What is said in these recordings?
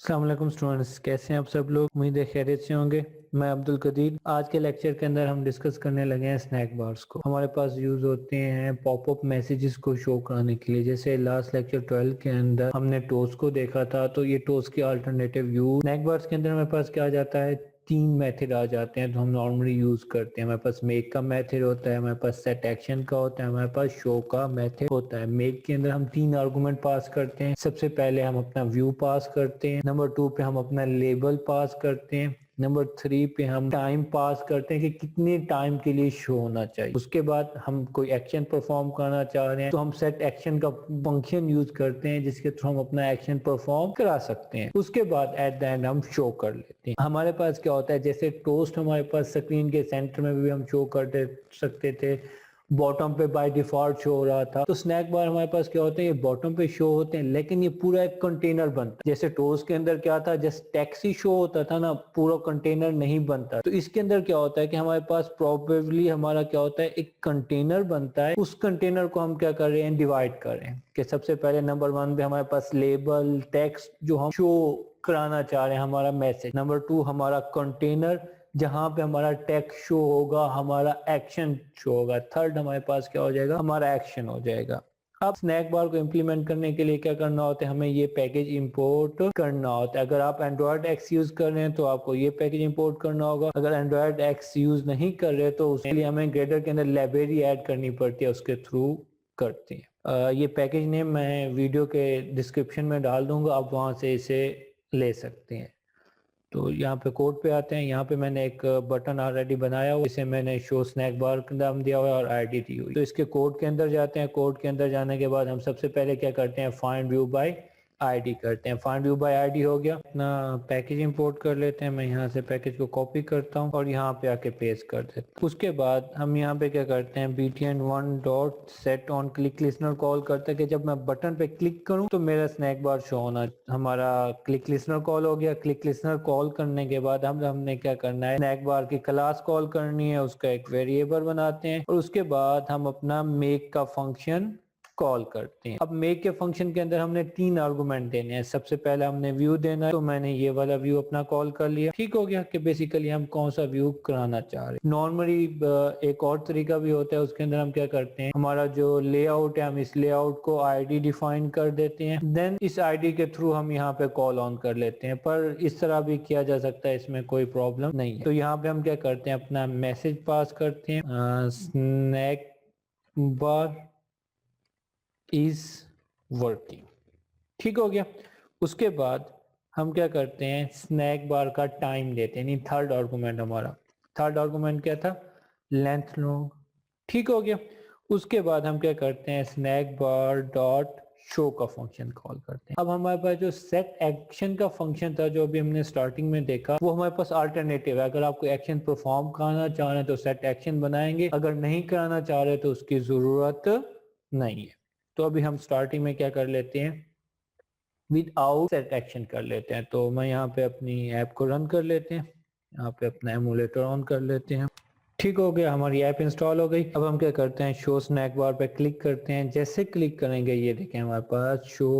अस्सलाम वालेकुम स्टूडेंट्स, कैसे हैं आप सब लोग। उम्मीद है खैरियत से होंगे। मैं अब्दुल कदीर। आज के लेक्चर के अंदर हम डिस्कस करने लगे हैं स्नैक बार्स को। हमारे पास यूज होते हैं पॉपअप मैसेजेस को शो कराने के लिए। जैसे लास्ट लेक्चर 12 के अंदर हमने टोस्ट को देखा था, तो ये टोस्ट के अल्टरनेटिव यूज स्नैक बार्स के अंदर हमारे पास क्या आ जाता है, तीन मेथड आ जाते हैं जो हम नॉर्मली यूज करते हैं। हमारे पास मेक का मेथड होता है, हमारे पास सेट एक्शन का होता है, हमारे पास शो का मेथड होता है। मेक के अंदर हम तीन आर्गुमेंट पास करते हैं। सबसे पहले हम अपना व्यू पास करते हैं, नंबर 2 पे हम अपना लेबल पास करते हैं, नंबर 3 पे हम टाइम पास करते हैं कि कितने टाइम के लिए शो होना चाहिए। उसके बाद हम कोई एक्शन परफॉर्म करना चाह रहे हैं तो हम सेट एक्शन का फंक्शन यूज करते हैं जिसके थ्रू हम अपना एक्शन परफॉर्म करा सकते हैं। उसके बाद एट द एंड हम शो कर लेते हैं। हमारे पास क्या होता है, जैसे टोस्ट हमारे पास स्क्रीन के सेंटर में भी हम शो कर दे सकते थे, बॉटम पे बाय डिफॉल्ट शो हो रहा था। तो स्नैक बार हमारे पास क्या होते हैं, ये बॉटम पे शो होते हैं, लेकिन ये पूरा एक कंटेनर बनता है। जैसे टोस्ट के अंदर क्या था, जस्ट टैक्सी शो होता था ना, पूरा कंटेनर नहीं बनता। तो इसके अंदर क्या होता है कि हमारे पास प्रोबेबली हमारा क्या होता है, एक कंटेनर बनता है। उस कंटेनर को हम क्या कर रहे हैं, डिवाइड कर रहे हैं कि सबसे पहले नंबर 1 पे हमारे पास लेबल टेक्स्ट जो हम शो कराना चाह रहे हैं, हमारा मैसेज। नंबर 2 हमारा कंटेनर जहां पे हमारा टेक्स्ट शो होगा, हमारा एक्शन शो होगा। थर्ड हमारे पास क्या हो जाएगा, हमारा एक्शन हो जाएगा। अब स्नैक बार को इम्प्लीमेंट करने के लिए क्या करना होता है, हमें ये पैकेज इंपोर्ट करना होता है। अगर आप एंड्रॉयड एक्स यूज कर रहे हैं तो आपको ये पैकेज इंपोर्ट करना होगा। अगर एंड्रॉयड एक्स यूज नहीं कर रहे तो उसके लिए हमें ग्रेडर के अंदर लाइब्रेरी ऐड करनी पड़ती है, उसके थ्रू करते हैं। ये पैकेज नेम मैं वीडियो के डिस्क्रिप्शन में डाल दूंगा, आप वहां से इसे ले सकते हैं। तो यहाँ पे कोड पे आते हैं। यहाँ पे मैंने एक बटन ऑलरेडी बनाया हुआ, इसे मैंने शो स्नैक बार का नाम दिया हुआ है और आईडी दी हुई। तो इसके कोड के अंदर जाते हैं। कोड के अंदर जाने के बाद हम सबसे पहले क्या करते हैं, फाइंड व्यू बाय आईडी करते हैं। फाइंड व्यू बाय आईडी हो गया। अपना पैकेज इंपोर्ट कर लेते हैं। मैं यहाँ से पैकेज को कॉपी करता हूँ और यहाँ पे आके पेस्ट कर देता हूँ। उसके बाद हम यहाँ पे क्या करते हैं, btn1 dot set on click listener call करते हैं कि जब मैं बटन पे क्लिक करूँ तो मेरा स्नैक बार शो होना। हमारा क्लिक लिसनर कॉल हो गया। क्लिक लिसनर कॉल करने के बाद हमने क्या करना है, स्नैक बार की क्लास कॉल करनी है, उसका एक वेरिएबल बनाते हैं और उसके बाद हम अपना मेक का फंक्शन कॉल करते हैं। अब मेक के फंक्शन के अंदर हमने तीन आर्गुमेंट देने हैं। सबसे पहले हमने व्यू देना है, तो मैंने ये वाला व्यू अपना कॉल कर लिया। ठीक हो गया कि बेसिकली हम कौन सा व्यू कराना चाह रहे हैं। नॉर्मली एक और तरीका भी होता है, उसके अंदर हम क्या करते हैं, हमारा जो लेआउट है हम इस लेआउट को आईडी डिफाइन कर देते हैं, देन इस आईडी के थ्रू हम यहाँ पे कॉल ऑन कर लेते हैं। पर इस तरह भी किया जा सकता है, इसमें कोई प्रॉब्लम नहीं है। तो यहाँ पे हम क्या करते हैं, अपना मैसेज पास करते हैं, स्नैक बार इज वर्किंग। ठीक हो गया। उसके बाद हम क्या करते हैं, स्नैक बार का टाइम लेते हैं। थर्ड आर्गुमेंट हमारा, थर्ड आर्गुमेंट क्या था, लेंथ लॉन्ग। ठीक हो गया। उसके बाद हम क्या करते हैं, स्नैक बार डॉट शो का फंक्शन कॉल करते हैं। अब हमारे पास जो सेट एक्शन का फंक्शन था जो अभी हमने स्टार्टिंग में देखा, वो हमारे पास अल्टरनेटिव है। अगर आपको एक्शन परफॉर्म कराना चाह रहे हैं तो सेट एक्शन बनाएंगे, अगर नहीं कराना चाह रहे तो उसकी जरूरत नहीं है। तो अभी हम स्टार्टिंग में क्या कर लेते हैं, विदाउट सेट एक्शन कर लेते हैं। तो मैं यहाँ पे अपनी ऐप को रन कर लेते हैं, यहाँ पे अपना एमुलेटर ऑन कर लेते हैं। ठीक हो गया, हमारी ऐप इंस्टॉल हो गई। अब हम क्या करते हैं, शो स्नैक बार पे क्लिक करते हैं। जैसे क्लिक करेंगे ये देखें हमारे पास शो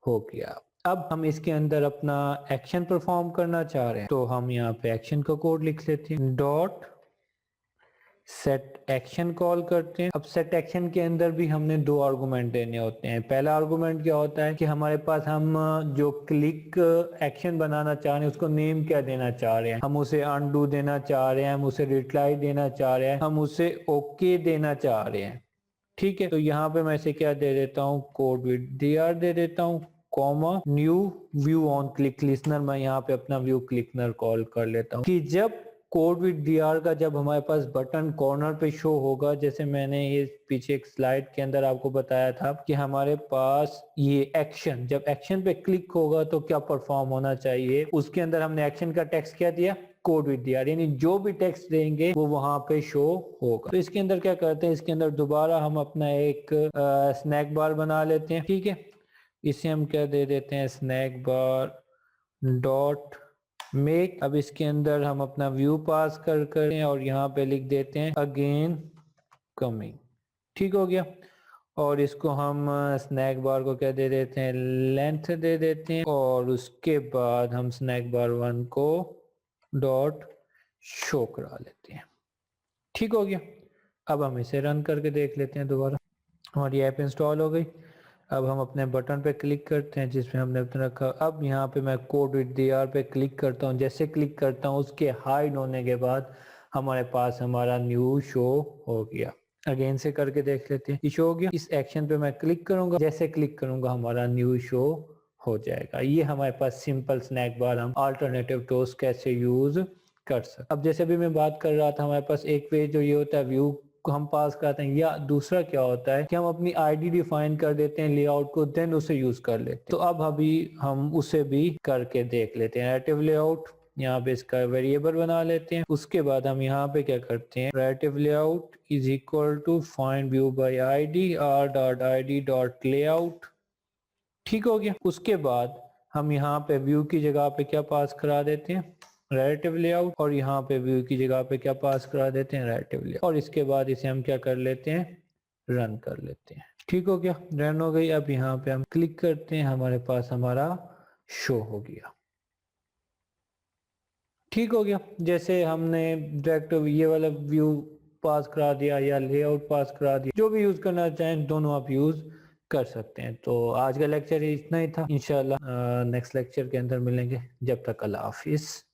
हो गया। अब हम इसके अंदर अपना एक्शन परफॉर्म करना चाह रहे हैं, तो हम यहाँ पे एक्शन का कोड लिख लेते हैं, डॉट सेट एक्शन कॉल करते हैं। अब सेट एक्शन के अंदर भी हमने दो आर्गुमेंट देने होते हैं। पहला आर्गुमेंट क्या होता है कि हमारे पास हम जो क्लिक एक्शन बनाना चाह रहे हैं उसको नेम क्या देना चाह रहे हैं। हम उसे अनडू देना चाह रहे हैं, हम उसे रिट्राई देना चाह रहे हैं, हम उसे ओके देना चाह रहे हैं। ठीक है, तो यहाँ पे मैं इसे क्या दे देता हूँ, कोड विद dr दे देता हूँ, comma new view on click listener. मैं यहाँ पे अपना व्यू क्लिकनर कॉल कर लेता हूँ कि जब कोड विद dr का जब हमारे पास बटन कॉर्नर पे शो होगा, जैसे मैंने ये पीछे एक स्लाइड के अंदर आपको बताया था कि हमारे पास ये एक्शन, जब एक्शन पे क्लिक होगा तो क्या परफॉर्म होना चाहिए, उसके अंदर हमने एक्शन का टेक्स्ट क्या दिया, कोड विद dr, यानी जो भी टेक्स्ट देंगे वो वहां पे शो होगा। तो इसके अंदर क्या करते हैं, इसके अंदर दोबारा हम अपना एक स्नैक बार बना लेते हैं। ठीक है, इसे हम क्या दे देते हैं, स्नैक बार डॉट मेक। अब इसके अंदर हम अपना व्यू पास कर और यहाँ पे लिख देते हैं अगेन कमिंग। ठीक हो गया। और इसको हम स्नैक बार को क्या दे देते हैं, लेंथ दे देते हैं, और उसके बाद हम snack bar 1 co dot show करा लेते हैं। ठीक हो गया। अब हम इसे रन करके देख लेते हैं दोबारा। हमारी ऐप इंस्टॉल हो गई। अब हम अपने बटन पे क्लिक करते हैं जिसमें हमने अपना रखा। अब यहाँ पे मैं कोड विद DR पे क्लिक करता हूँ। जैसे क्लिक करता हूँ उसके हाइड होने के बाद हमारे पास हमारा न्यू शो हो गया। अगेन से करके देख लेते हैं। शो हो गया। इस एक्शन पे मैं क्लिक करूंगा, जैसे क्लिक करूंगा हमारा न्यू शो हो जाएगा। ये हमारे पास सिंपल स्नैक बार हम अल्टरनेटिव टोस्ट कैसे यूज कर सकते। अब जैसे भी मैं बात कर रहा था, हमारे पास एक पेज जो ये होता है व्यू को हम पास करते हैं, या दूसरा क्या होता है कि हम अपनी आईडी डिफाइन कर देते हैं लेआउट को, देन उसे यूज कर लेते हैं। तो अब अभी हम उसे भी करके देख लेते हैं। relative लेआउट, यहाँ पे इसका वेरिएबल बना लेते हैं। उसके बाद हम यहाँ पे क्या करते हैं, relative layout is equal to find view by ID r.id.layout। ठीक हो गया। उसके बाद हम यहाँ पे व्यू की जगह पे क्या पास करा देते हैं, relative लेआउट, और यहाँ पे व्यू की जगह पे क्या पास करा देते हैं, relative लेआउट। और इसके बाद इसे हम क्या कर लेते हैं, रन कर लेते हैं। ठीक हो गया, रन हो गई। अब यहाँ पे हम क्लिक करते हैं, हमारे पास हमारा शो हो गया। ठीक हो गया। जैसे हमने डायरेक्ट ये वाला व्यू पास करा दिया या लेआउट पास करा दिया, जो भी यूज करना चाहें दोनों आप यूज कर सकते हैं। तो आज का लेक्चर इतना ही था। इंशाल्लाह नेक्स्ट लेक्चर के अंदर मिलेंगे। जब तक अल्लाह हाफिज।